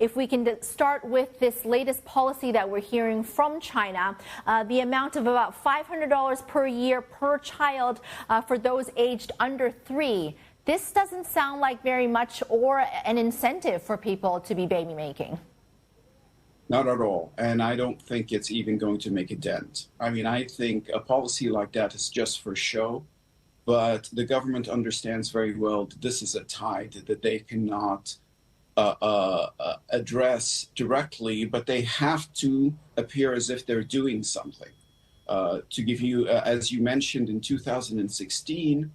if we can start with this latest policy that we're hearing from China, the amount of about $500 per year per child for those aged under 3. This doesn't sound like very much or an incentive for people to be baby making. Not at all. And I don't think it's even going to make a dent. I mean, I think a policy like that is just for show, but the government understands very well that this is a tide that they cannot address directly, but they have to appear as if they're doing something. To give you, as you mentioned, in 2016,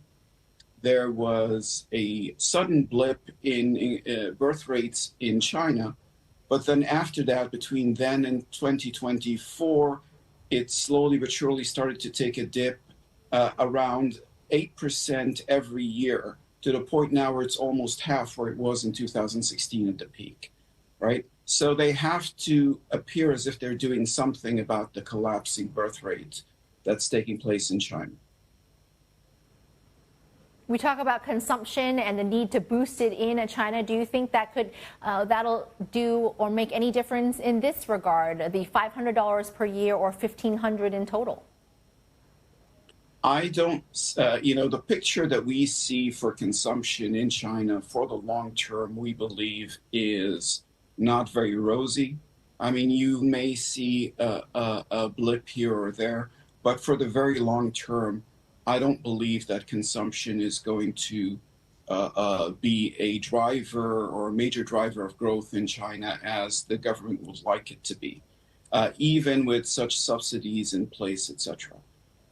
there was a sudden blip in birth rates in China, but then after that, between then and 2024, it slowly but surely started to take a dip around 8% every year, to the point now where it's almost half where it was in 2016 at the peak, right? So they have to appear as if they're doing something about the collapsing birth rate that's taking place in China. We talk about consumption and the need to boost it in China. Do you think that could that'll do or make any difference in this regard, the $500 per year or $1,500 in total? I don't, the picture that we see for consumption in China for the long term, we believe is not very rosy. I mean, you may see a blip here or there, but for the very long term, I don't believe that consumption is going to be a driver or a major driver of growth in China as the government would like it to be, even with such subsidies in place, etc.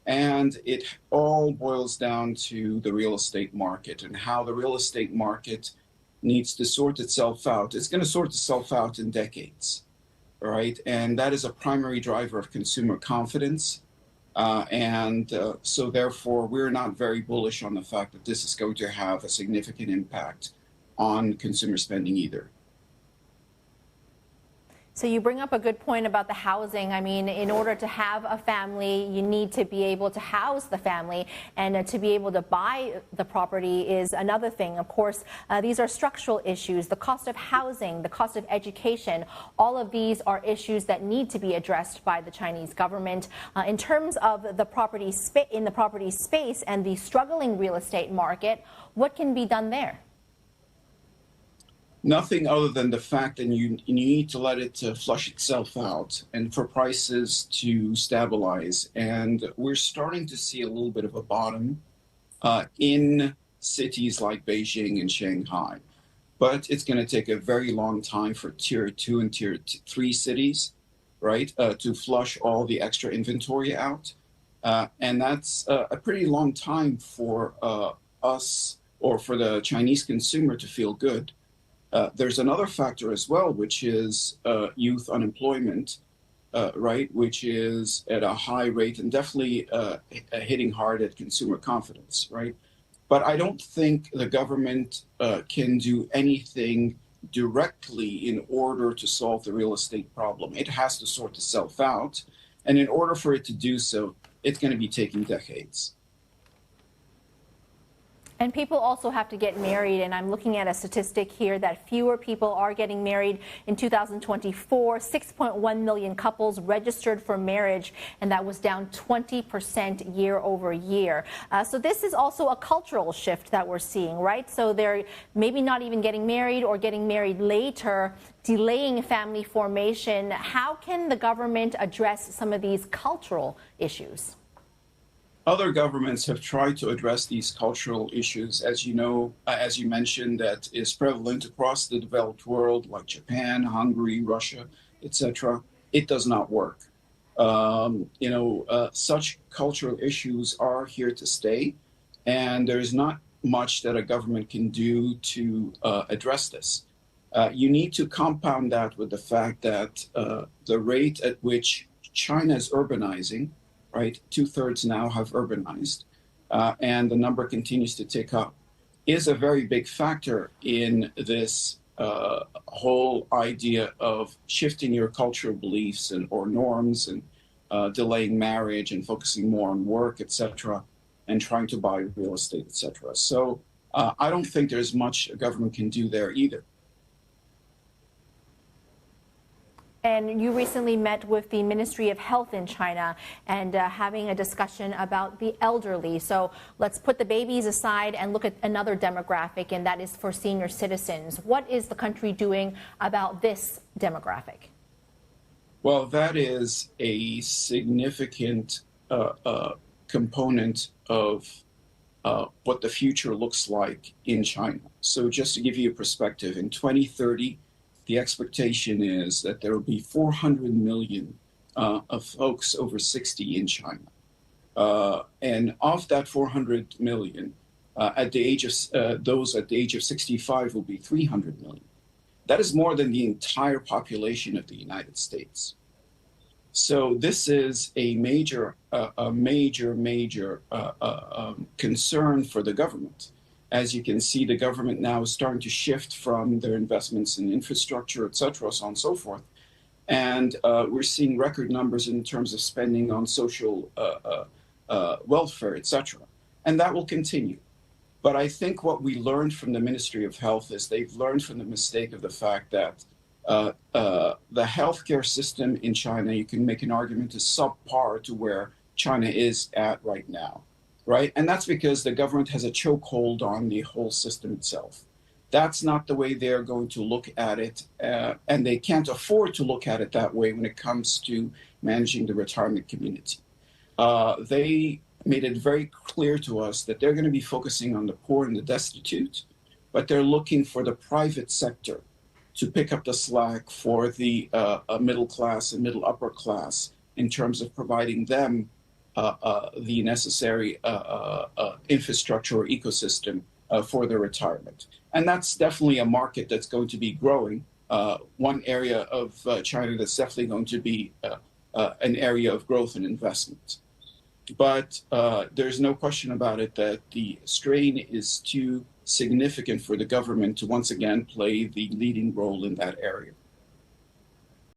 And it all boils down to the real estate market and how the real estate market needs to sort itself out. It's going to sort itself out in decades, right? And that is a primary driver of consumer confidence. So therefore, we're not very bullish on the fact that this is going to have a significant impact on consumer spending either. So you bring up a good point about the housing. I mean, in order to have a family, you need to be able to house the family, and to be able to buy the property is another thing. Of course, these are structural issues. The cost of housing, the cost of education, all of these are issues that need to be addressed by the Chinese government. In terms of the property space and the struggling real estate market, what can be done there? Nothing other than the fact that you need to let it flush itself out and for prices to stabilize. And we're starting to see a little bit of a bottom in cities like Beijing and Shanghai. But it's going to take a very long time for tier 2 and tier 3 cities, right, to flush all the extra inventory out. And that's a pretty long time for us or for the Chinese consumer to feel good. There's another factor as well, which is youth unemployment, right, which is at a high rate and definitely hitting hard at consumer confidence, right? But I don't think the government can do anything directly in order to solve the real estate problem. It has to sort itself out. And in order for it to do so, it's going to be taking decades. And people also have to get married, and I'm looking at a statistic here that fewer people are getting married in 2024. 6.1 million couples registered for marriage, and that was down 20% year over year. So this is also a cultural shift that we're seeing, right? So they're maybe not even getting married or getting married later, delaying family formation. How can the government address some of these cultural issues? Other governments have tried to address these cultural issues, as you know, as you mentioned, that is prevalent across the developed world, like Japan, Hungary, Russia, etc. It does not work. Such cultural issues are here to stay, and there's not much that a government can do to address this. You need to compound that with the fact that the rate at which China is urbanizing, right, 2/3 now have urbanized, and the number continues to tick up, is a very big factor in this whole idea of shifting your cultural beliefs or norms and delaying marriage and focusing more on work, etc., and trying to buy real estate, etc. So I don't think there's much a government can do there either. And you recently met with the Ministry of Health in China and having a discussion about the elderly. So let's put the babies aside and look at another demographic, and that is for senior citizens. What is the country doing about this demographic? Well, that is a significant component of what the future looks like in China. So just to give you a perspective, in 2030, the expectation is that there will be 400 million of folks over 60 in China. And of that 400 million, at the age of those at the age of 65 will be 300 million. That is more than the entire population of the United States. So this is a major concern for the government. As you can see, the government now is starting to shift from their investments in infrastructure, et cetera, so on and so forth. And we're seeing record numbers in terms of spending on social welfare, et cetera. And that will continue. But I think what we learned from the Ministry of Health is they've learned from the mistake of the fact that the healthcare system in China, you can make an argument, is subpar to where China is at right now. Right? And that's because the government has a chokehold on the whole system itself. That's not the way they're going to look at it, and they can't afford to look at it that way when it comes to managing the retirement community. They made it very clear to us that they're going to be focusing on the poor and the destitute, but they're looking for the private sector to pick up the slack for the middle class and middle upper class in terms of providing them the necessary infrastructure or ecosystem for their retirement. And that's definitely a market that's going to be growing. One area of China that's definitely going to be an area of growth and investment. But there's no question about it that the strain is too significant for the government to once again play the leading role in that area.